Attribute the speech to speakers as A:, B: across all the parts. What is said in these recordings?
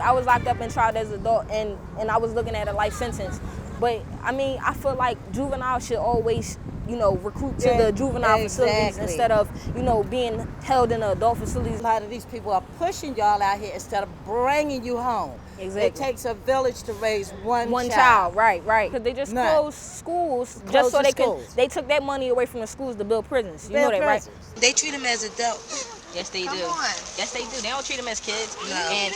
A: I was locked up and tried as an adult, and I was looking at a life sentence. But I mean, I feel like juveniles should always, recruit to the juvenile facilities instead of, being held in the adult facilities.
B: A lot of these people are pushing y'all out here instead of bringing you home.
A: Exactly.
B: It takes a village to raise one
A: child. Right. Because they just closed schools just so they took that money away from the schools to build prisons. You know that, right?
C: They treat them as adults.
D: Yes, they do. Yes, they do. They don't treat them as kids. No. And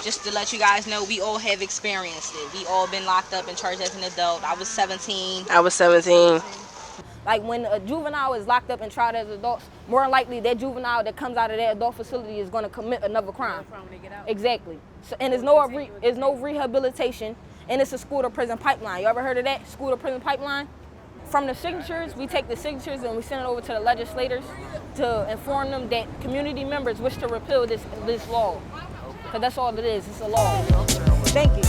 D: just to let you guys know, we all have experienced it. We all been locked up and charged as an adult. I was 17.
A: Like when a juvenile is locked up and tried as adults, more than likely that juvenile that comes out of that adult facility is going to commit another crime.
E: When they get out.
A: Exactly. So, and there's no rehabilitation, and it's a school to prison pipeline. You ever heard of that? School to prison pipeline? From the signatures, we take the signatures and we send it over to the legislators to inform them that community members wish to repeal this law. Because that's all it is. It's a law. Thank you.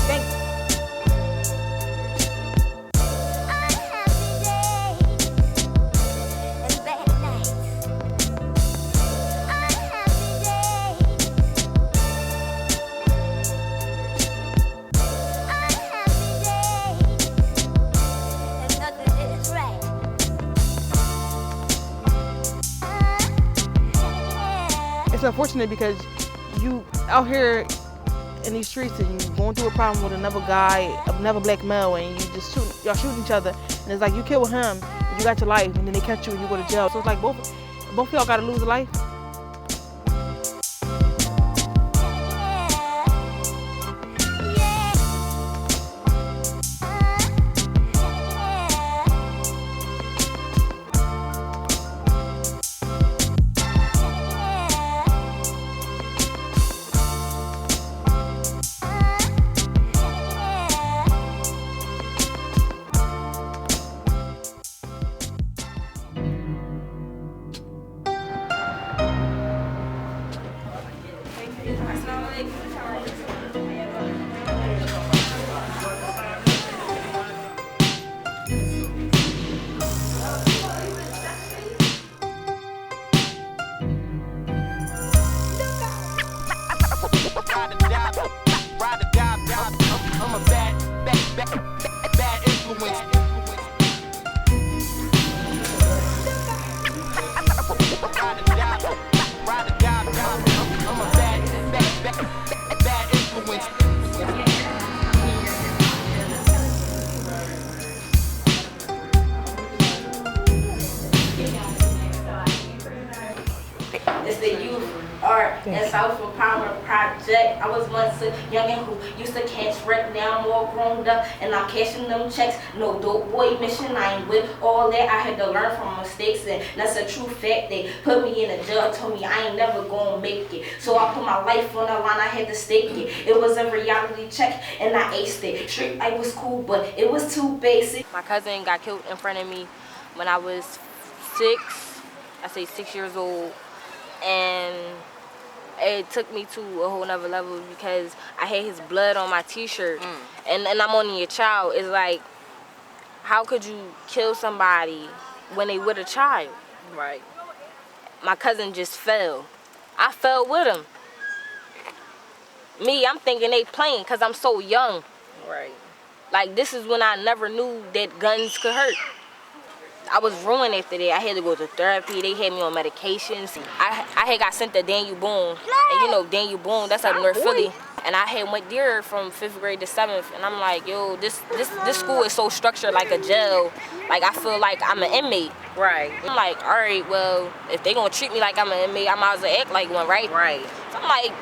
E: It's unfortunate because you out here in these streets and you going through a problem with another guy, another black male, and y'all shooting each other, and it's like you kill him, and you got your life, and then they catch you and you go to jail. So it's like both of y'all got to lose a life.
F: I'm a bad influence. I'm a bad influence.
A: It's the youth art and South Empowerment Project. I was once a youngin' who used to catch wreck. Now I'm all grown up and I'm cashing them checks. No dope boy mission. I ain't with all that. I had to learn from mistakes, and that's a true fact. They put me in a jail, told me I ain't never gonna make it. So I put my life on the line. I had to stake it. It was a reality check and I aced it. Street life was cool, but it was too basic.
D: My cousin got killed in front of me when I was 6. I say 6 years old. And it took me to a whole nother level because I had his blood on my t-shirt. And I'm only a child. It's like, how could you kill somebody when they with a child?
E: Right.
D: My cousin just fell. I fell with him. Me, I'm thinking they playing because I'm so young.
E: Right.
D: Like, this is when I never knew that guns could hurt. I was ruined after that. I had to go to therapy. They had me on medications. I had got sent to Daniel Boone. And you know Daniel Boone, that's up North Philly. And I had went there from 5th grade to 7th. And I'm like, yo, this school is so structured like a jail. Like, I feel like I'm an inmate.
E: Right.
D: I'm like, all right, well, if they gonna treat me like I'm an inmate, I might as well act like one, right?
E: Right.
D: So I'm like,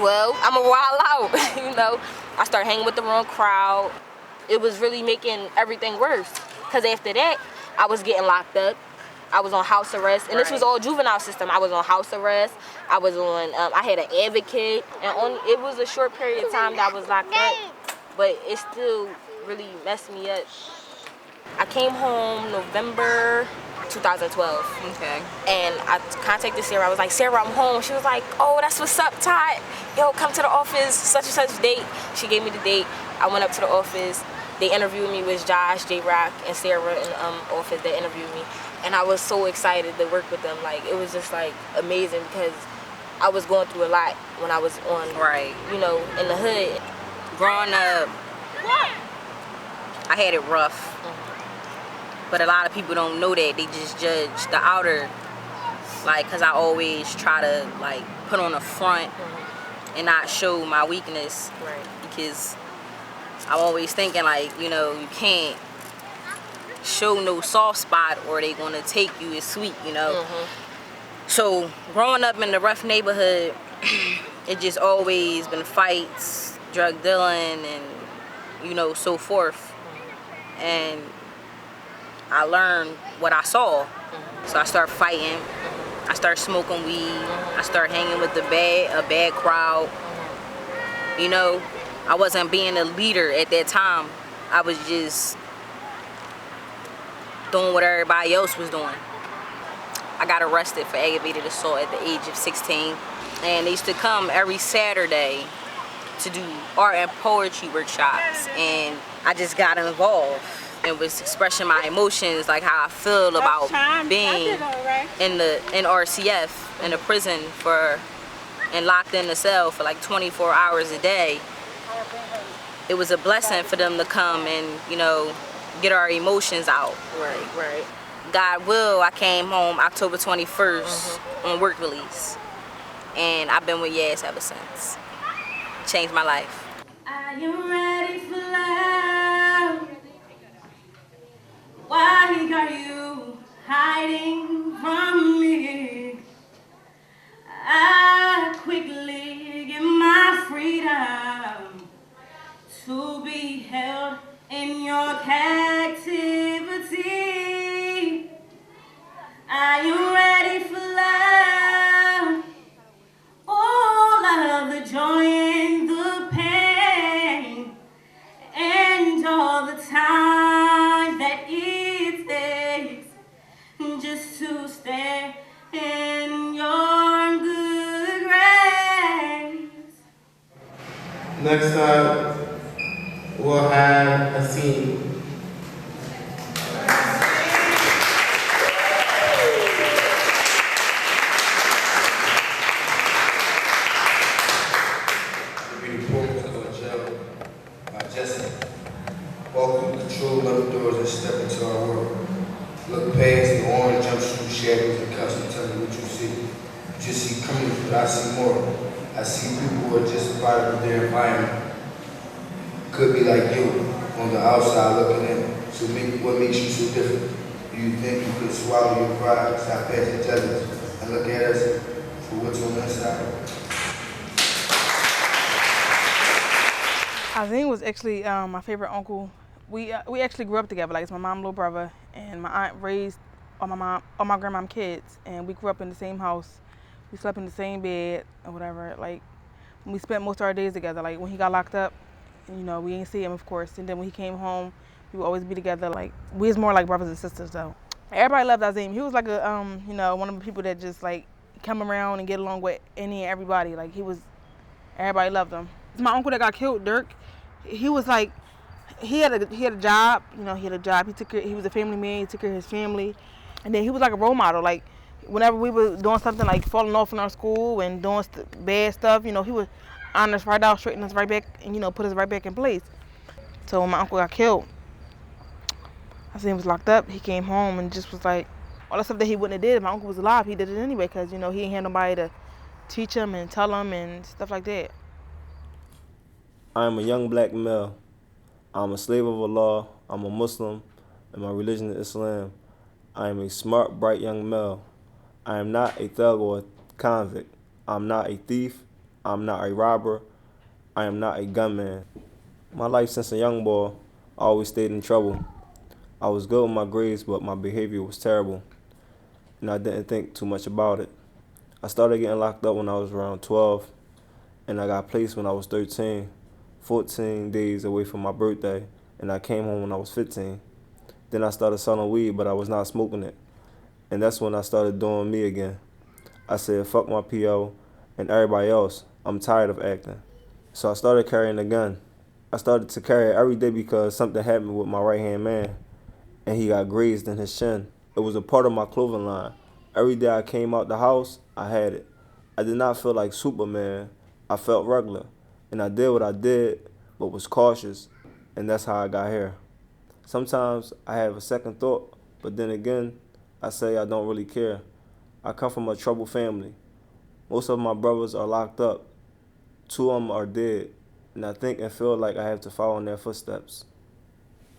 D: well, I'm a wild out, you know. I started hanging with the wrong crowd. It was really making everything worse. Because after that, I was getting locked up. I was on house arrest, and this was all juvenile system. I was on house arrest. I was on. I had an advocate, and it was a short period of time that I was locked up, but it still really messed me up. I came home November 2012.
E: Okay.
D: And I contacted Sarah. I was like, Sarah, I'm home. She was like, oh, that's what's up, Todd. Yo, come to the office, such and such date. She gave me the date. I went up to the office. They interviewed me with Josh, J-Rock, and Sarah in the office that interviewed me. And I was so excited to work with them. Like, it was just, like, amazing because I was going through a lot when I was on, you know, in the hood.
B: Growing up, I had it rough. But a lot of people don't know that. They just judge the outer, like, because I always try to, like, put on a front and not show my weakness.
D: Right.
B: Because I'm always thinking, like, you know, you can't show no soft spot or they gonna take you as sweet, you know. So growing up in the rough neighborhood, it just always been fights, drug dealing, and you know, so forth. And I learned what I saw. So I started fighting. I started smoking weed. I started hanging with a bad crowd. You know, I wasn't being a leader at that time. I was just doing what everybody else was doing. I got arrested for aggravated assault at the age of 16. And they used to come every Saturday to do art and poetry workshops. And I just got involved and was expressing my emotions, like how I feel about being in RCF, in a prison and locked in the cell for like 24 hours a day. It was a blessing for them to come and, you know, get our emotions out.
D: Right.
B: God will, I came home October 21st on work release. And I've been with Yas ever since. Changed my life.
A: Are you ready for love? Why are you hiding from me? I quickly give my freedom to be held in your captivity. Are you ready for love? All of the joy and the pain, and all the time that it takes just to stay in your good grace.
G: Next up, we'll have a scene. Welcome, control, level doors, and step into our world. Look past the orange jumpsuit shadows and cuffs and tell me what you see. You just see criminals, but I see more. I see people who are just a product of their environment. Could be like you, on the outside looking in. So what makes you so different? Do you think you could swallow your pride, stop passing judgments, and look at us for what's on the inside?
E: Azim was actually my favorite uncle. We actually grew up together. Like, it's my mom's little brother, and my aunt raised all my grandmom kids, and we grew up in the same house. We slept in the same bed or whatever. Like, we spent most of our days together. Like, when he got locked up, you know, we didn't see him, of course. And then when he came home, we would always be together. Like, we was more like brothers and sisters, though. Everybody loved Azim. He was like a you know, one of the people that just like come around and get along with any and everybody. Like, everybody loved him. My uncle that got killed, Dirk, he was like, he had a job, you know, he was a family man, he took care of his family. And then he was like a role model. Like, whenever we were doing something like falling off in our school and doing bad stuff, you know, he would honor us right out, straighten us right back, and, you know, put us right back in place. So when my uncle got killed, I seen he was locked up. He came home and just was like, all the stuff that he wouldn't have did if my uncle was alive, he did it anyway, because, you know, he ain't had nobody to teach him and tell him and stuff like that.
H: I am a young black male. I'm a slave of Allah. I'm a Muslim, and my religion is Islam. I am a smart, bright young male. I am not a thug or a convict. I'm not a thief. I'm not a robber. I am not a gunman. My life since a young boy, I always stayed in trouble. I was good with my grades, but my behavior was terrible, and I didn't think too much about it. I started getting locked up when I was around 12, and I got placed when I was 13. 14 days away from my birthday, and I came home when I was 15. Then I started selling weed, but I was not smoking it. And that's when I started doing me again. I said, fuck my PO and everybody else. I'm tired of acting. So I started carrying a gun. I started to carry it every day because something happened with my right-hand man, and he got grazed in his shin. It was a part of my clothing line. Every day I came out the house, I had it. I did not feel like Superman. I felt regular. And I did what I did, but was cautious. And that's how I got here. Sometimes I have a second thought, but then again, I say I don't really care. I come from a troubled family. Most of my brothers are locked up. 2 of them are dead. And I think and feel like I have to follow in their footsteps.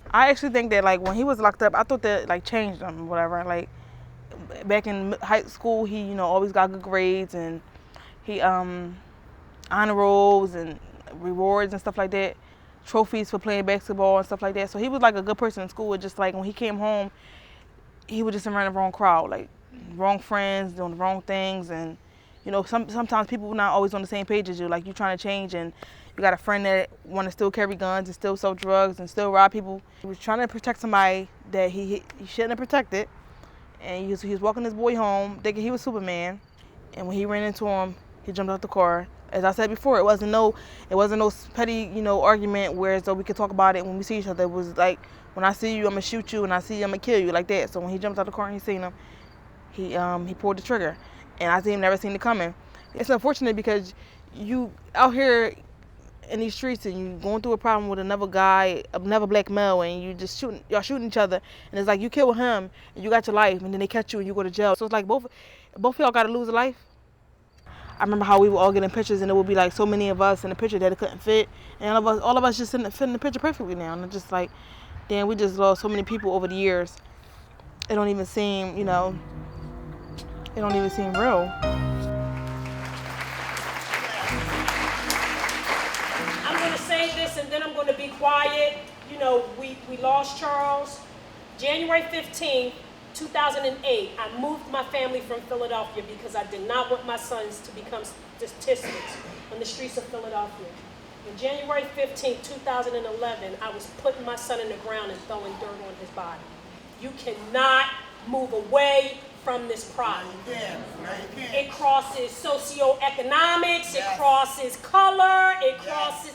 E: I actually think that like when he was locked up, I thought that like changed him or whatever. Like back in high school, he always got good grades and he honor rolls and rewards and stuff like that, trophies for playing basketball and stuff like that. So he was like a good person in school. It's just like when he came home, he was just around the wrong crowd, like wrong friends, doing the wrong things, and sometimes people not always on the same page as you. Like you trying to change, and you got a friend that want to still carry guns and still sell drugs and still rob people. He was trying to protect somebody that he shouldn't have protected, and he was walking his boy home thinking he was Superman, and when he ran into him, he jumped out the car. As I said before, it wasn't no petty, argument where so we could talk about it when we see each other. It was like, when I see you, I'm gonna shoot you, and I see you, I'm gonna kill you, like that. So when he jumped out the car and he seen him, he pulled the trigger, and I never seen it coming. It's unfortunate because you out here in these streets and you going through a problem with another guy, another black male, and y'all shooting each other, and it's like you kill him and you got your life, and then they catch you and you go to jail. So it's like both of y'all got to lose a life. I remember how we would all get in pictures and it would be like so many of us in the picture that it couldn't fit, and all of us just fit in the picture perfectly now, and it's just like, damn, we just lost so many people over the years. It don't even seem, it don't even seem real.
I: I'm going to say this and then I'm going to be quiet. We lost Charles. January 15th, 2008, I moved my family from Philadelphia because I did not want my sons to become statistics on the streets of Philadelphia. On January 15th, 2011, I was putting my son in the ground and throwing dirt on his body. You cannot move away from this problem. It crosses socioeconomics, it crosses color, it crosses.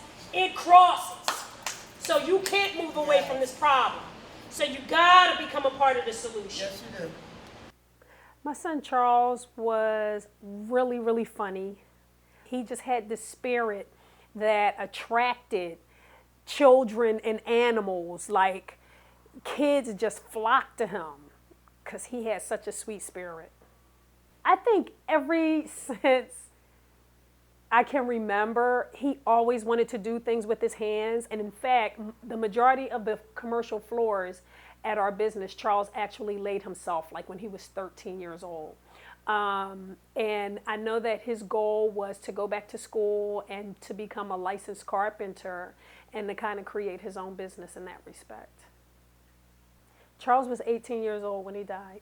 I: So you can't move away from this problem. So you gotta become a part of the solution. Yes, you do.
J: My son Charles was really, really funny. He just had this spirit that attracted children and animals. Like kids just flocked to him because he had such a sweet spirit. I think ever since I can remember, he always wanted to do things with his hands. And in fact, the majority of the commercial floors at our business, Charles actually laid himself, like when he was 13 years old. And I know that his goal was to go back to school and to become a licensed carpenter and to kind of create his own business in that respect. Charles was 18 years old when he died.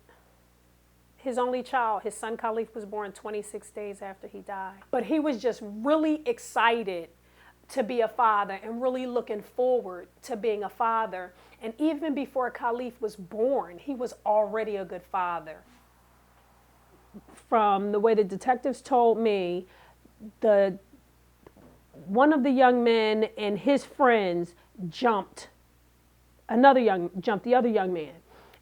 J: His only child, his son Khalif, was born 26 days after he died. But he was just really excited to be a father and really looking forward to being a father. And even before Khalif was born, he was already a good father. From the way the detectives told me, one of the young men and his friends jumped the other young man.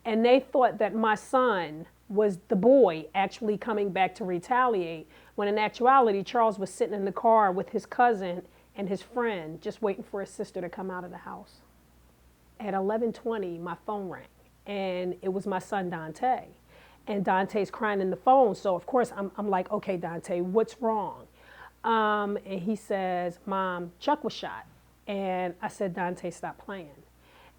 J: And they thought that my son was the boy actually coming back to retaliate, when in actuality, Charles was sitting in the car with his cousin and his friend, just waiting for his sister to come out of the house. At 11:20, my phone rang, and it was my son, Dante. And Dante's crying in the phone, so of course I'm like, okay, Dante, what's wrong? And he says, Mom, Chuck was shot. And I said, Dante, stop playing.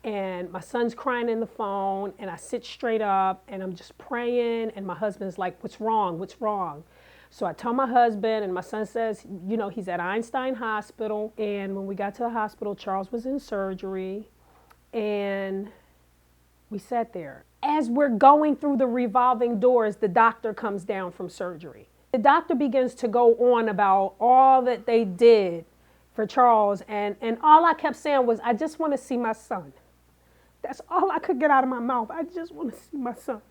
J: And my son's crying in the phone, and I sit straight up, and I'm just praying, and my husband's like, what's wrong? What's wrong? So I tell my husband, and my son says, he's at Einstein Hospital. And when we got to the hospital, Charles was in surgery, and we sat there. As we're going through the revolving doors, the doctor comes down from surgery. The doctor begins to go on about all that they did for Charles, and all I kept saying was, I just want to see my son. That's all I could get out of my mouth. I just want to see my son.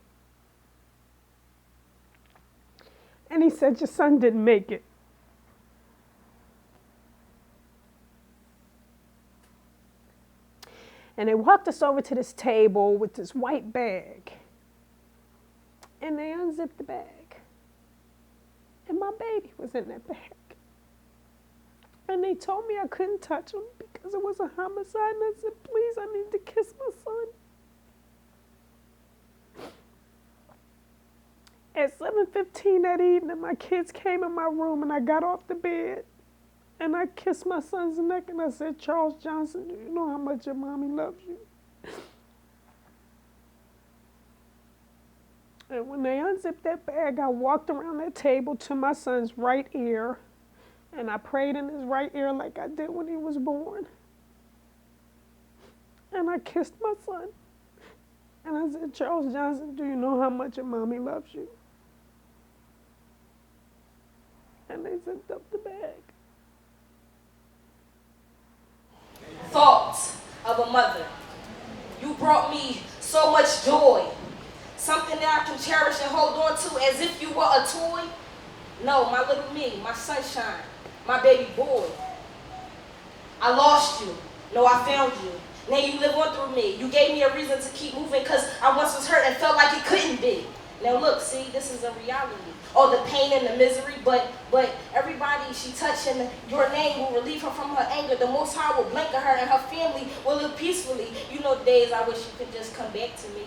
J: And he said, your son didn't make it. And they walked us over to this table with this white bag. And they unzipped the bag. And my baby baby was in that bag. And they told me I couldn't touch him because it was a homicide. And I said, please, I need to kiss my son. At 7:15 that evening, my kids came in my room and I got off the bed and I kissed my son's neck and I said, Charles Johnson, do you know how much your mommy loves you? And when they unzipped that bag, I walked around that table to my son's right ear and I prayed in his right ear like I did when he was born. And I kissed my son. And I said, Charles Johnson, do you know how much your mommy loves you? And they zipped up the bag.
A: Thoughts of a mother. You brought me so much joy. Something that I can cherish and hold on to as if you were a toy. No, my little me, my sunshine, my baby boy. I lost you. No, I found you. Now you live on through me. You gave me a reason to keep moving because I once was hurt and felt like it couldn't be. Now look, see, this is a reality. All the pain and the misery, but everybody she touched in your name will relieve her from her anger. The Most High will blanket her and her family will live peacefully. You know, days I wish you could just come back to me.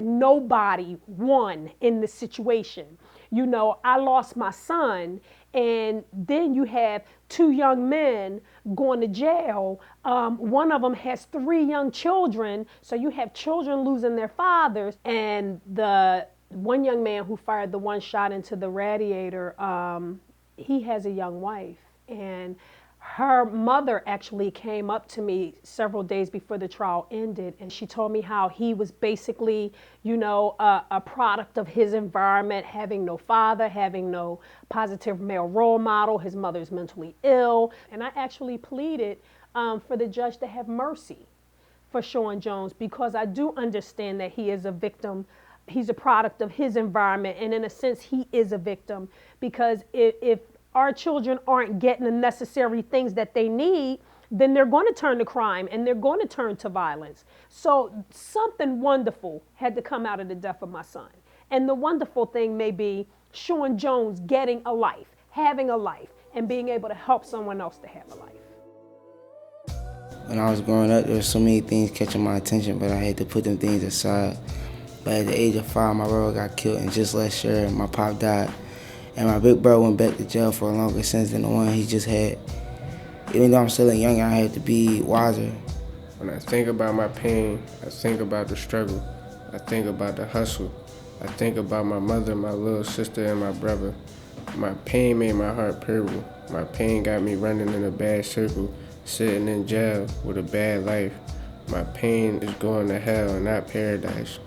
J: Nobody won in this situation. You know, I lost my son, and then you have two young men going to jail. One of them has 3 young children, so you have children losing their fathers, and the one young man who fired the one shot into the radiator, he has a young wife, and her mother actually came up to me several days before the trial ended, and she told me how he was basically, you know, a product of his environment, having no father, having no positive male role model. His mother's mentally ill, and I actually pleaded for the judge to have mercy for Sean Jones because I do understand that he is a victim. He's a product of his environment, and in a sense, he is a victim because if our children aren't getting the necessary things that they need, then they're going to turn to crime and they're going to turn to violence. So something wonderful had to come out of the death of my son. And the wonderful thing may be Sean Jones getting a life, having a life, and being able to help someone else to have a life.
K: When I was growing up, there were so many things catching my attention, but I had to put them things aside. But at the age of 5, my brother got killed, and just last year, my pop died. And my big brother went back to jail for a longer sentence than the one he just had. Even though I'm still young, I had to be wiser.
L: When I think about my pain, I think about the struggle. I think about the hustle. I think about my mother, my little sister, and my brother. My pain made my heart purple. My pain got me running in a bad circle, sitting in jail with a bad life. My pain is going to hell, not paradise.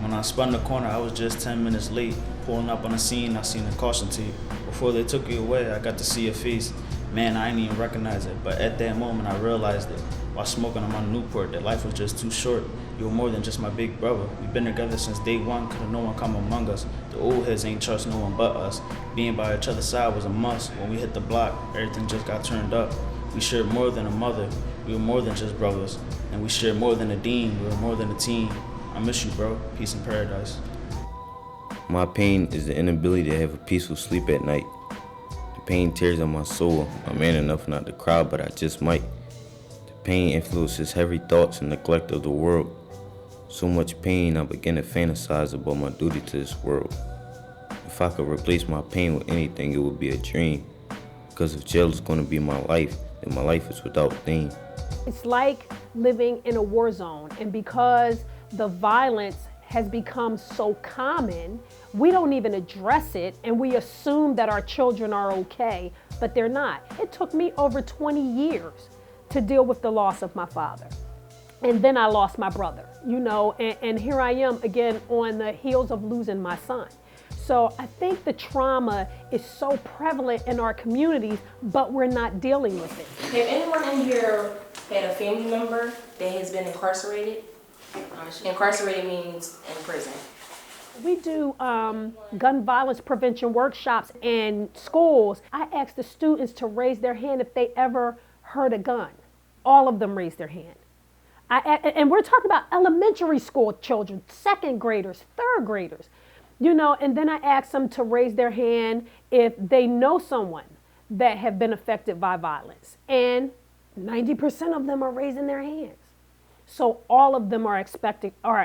M: When I spun the corner, I was just 10 minutes late. Pulling up on the scene, I seen the caution tape. Before they took you away, I got to see your face. Man, I didn't even recognize it, but at that moment, I realized it. While smoking on my Newport, that life was just too short. You were more than just my big brother. We've been together since day one, could've no one come among us. The old heads ain't trust no one but us. Being by each other's side was a must. When we hit the block, everything just got turned up. We shared more than a mother. We were more than just brothers. And we shared more than a dean. We were more than a team. I miss you, bro. Peace and paradise.
N: My pain is the inability to have a peaceful sleep at night. The pain tears on my soul. I'm man enough not to cry, but I just might. The pain influences heavy thoughts and neglect of the world. So much pain, I begin to fantasize about my duty to this world. If I could replace my pain with anything, it would be a dream. Because if jail is going to be my life, then my life is without theme.
J: It's like living in a war zone, and because the violence has become so common, we don't even address it, and we assume that our children are okay, but they're not. It took me over 20 years to deal with the loss of my father. And then I lost my brother, you know, and here I am again on the heels of losing my son. So I think the trauma is so prevalent in our communities, but we're not dealing with it.
A: Have anyone in here had a family member that has been incarcerated? Incarcerated means in prison.
J: We do gun violence prevention workshops in schools. I ask the students to raise their hand if they ever heard a gun. All of them raise their hand. And we're talking about elementary school children, second graders, third graders. You know, and then I ask them to raise their hand if they know someone that have been affected by violence. And 90% of them are raising their hands. So all of them are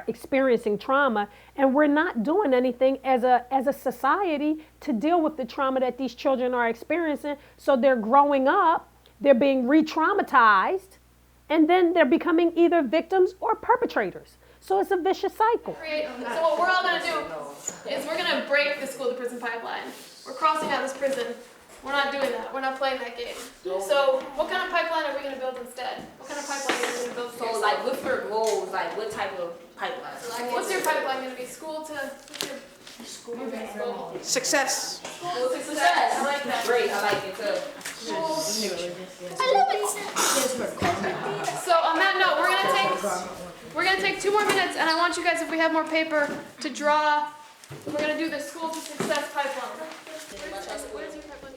J: experiencing trauma, and we're not doing anything as a society to deal with the trauma that these children are experiencing. So they're growing up, they're being re-traumatized, and then they're becoming either victims or perpetrators. So it's a vicious cycle.
O: So what we're all gonna do is we're gonna break the school to prison pipeline. We're crossing out this prison. We're not doing that. We're not playing that game. So what kind of pipeline are we going to build instead? What kind of pipeline are we going to build?
A: So like what's your goals? Like what type of pipeline?
O: What's your pipeline going to be? School to school.
C: Success.
O: School to success. I like that.
A: Great. I like it too.
O: I love it. So on that note, we're gonna take 2 more minutes, and I want you guys, if we have more paper, to draw. We're gonna do the school to success pipeline.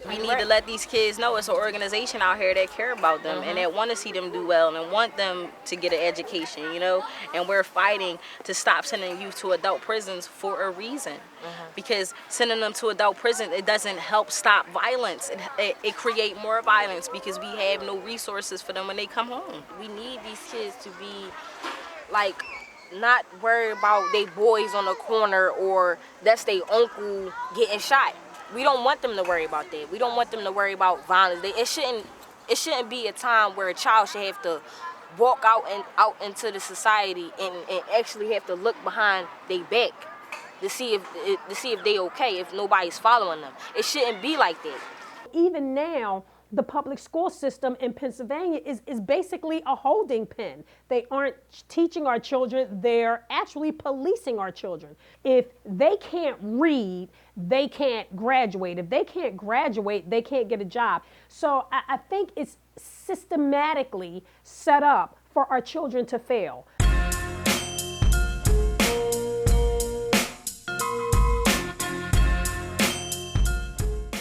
B: We need to let these kids know it's an organization out here that care about them and that want to see them do well and want them to get an education, you know? And we're fighting to stop sending youth to adult prisons for a reason. Because sending them to adult prison, it doesn't help stop violence. It creates more violence because we have no resources for them when they come home.
D: We need these kids to be like not worried about they boys on the corner or that's their uncle getting shot. We don't want them to worry about that. We don't want them to worry about violence. It shouldn't be a time where a child should have to walk out into the society and actually have to look behind their back to see if they okay, if nobody's following them. It shouldn't be like that.
J: Even now, the public school system in Pennsylvania is basically a holding pen. They aren't teaching our children, they're actually policing our children. If they can't read, they can't graduate. If they can't graduate, they can't get a job. So I think it's systematically set up for our children to fail.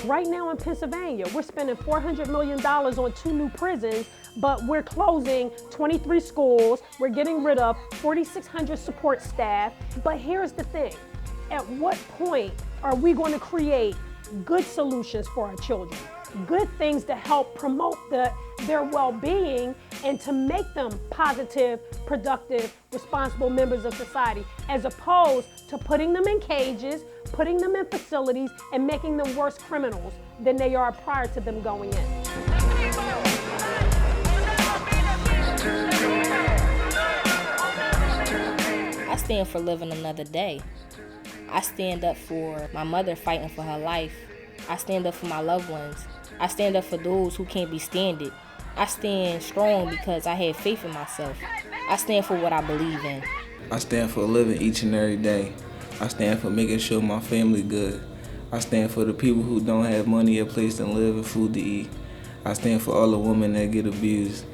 J: Right now in Pennsylvania, we're spending $400 million on 2 new prisons, but we're closing 23 schools. We're getting rid of 4,600 support staff. But here's the thing. At what point are we going to create good solutions for our children? Good things to help promote their well-being and to make them positive, productive, responsible members of society, as opposed to putting them in cages, putting them in facilities, and making them worse criminals than they are prior to them going in.
D: I stand for living another day. I stand up for my mother fighting for her life. I stand up for my loved ones. I stand up for those who can't be standed. I stand strong because I have faith in myself. I stand for what I believe in.
K: I stand for living each and every day. I stand for making sure my family good. I stand for the people who don't have money, a place to live, and food to eat. I stand for all the women that get abused.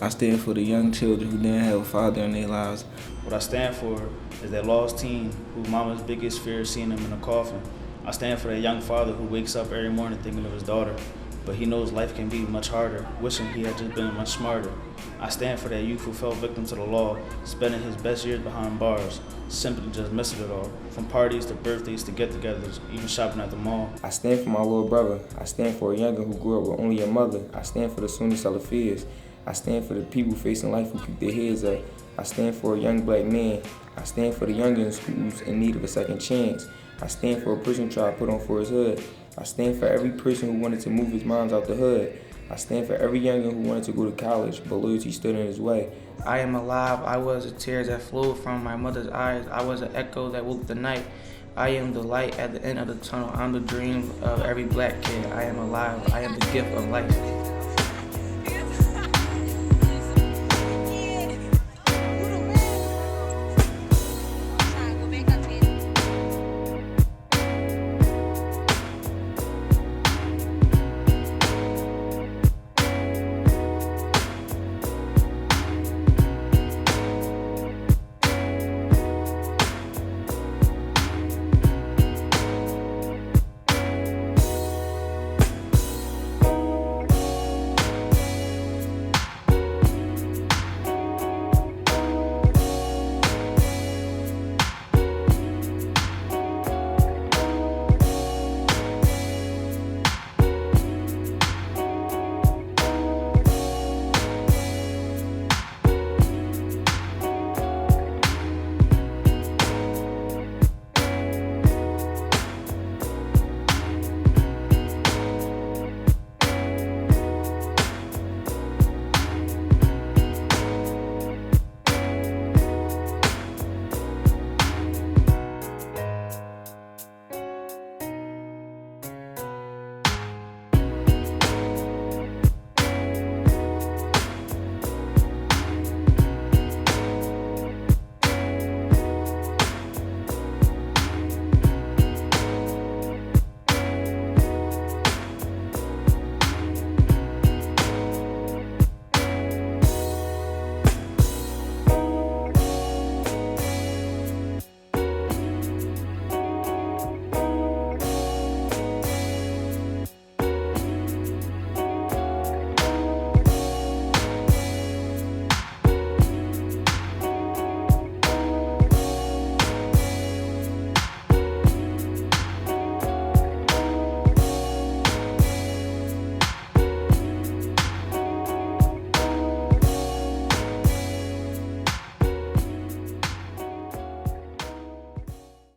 K: I stand for the young children who didn't have a father in their lives.
M: What I stand for is that lost teen whose mama's biggest fear is seeing him in a coffin. I stand for that young father who wakes up every morning thinking of his daughter, but he knows life can be much harder, wishing he had just been much smarter. I stand for that youth who fell victim to the law, spending his best years behind bars, simply just missing it all, from parties to birthdays to get-togethers, even shopping at the mall.
K: I stand for my little brother. I stand for a youngin' who grew up with only a mother. I stand for the Sunni Salafis. I stand for the people facing life who keep their heads up. I stand for a young black man. I stand for the youngins who's in need of a second chance. I stand for a person trying to put on for his hood. I stand for every person who wanted to move his moms out the hood. I stand for every youngin' who wanted to go to college, but loyalty stood in his way.
P: I am alive. I was the tears that flowed from my mother's eyes. I was an echo that woke the night. I am the light at the end of the tunnel. I'm the dream of every black kid. I am alive. I am the gift of life.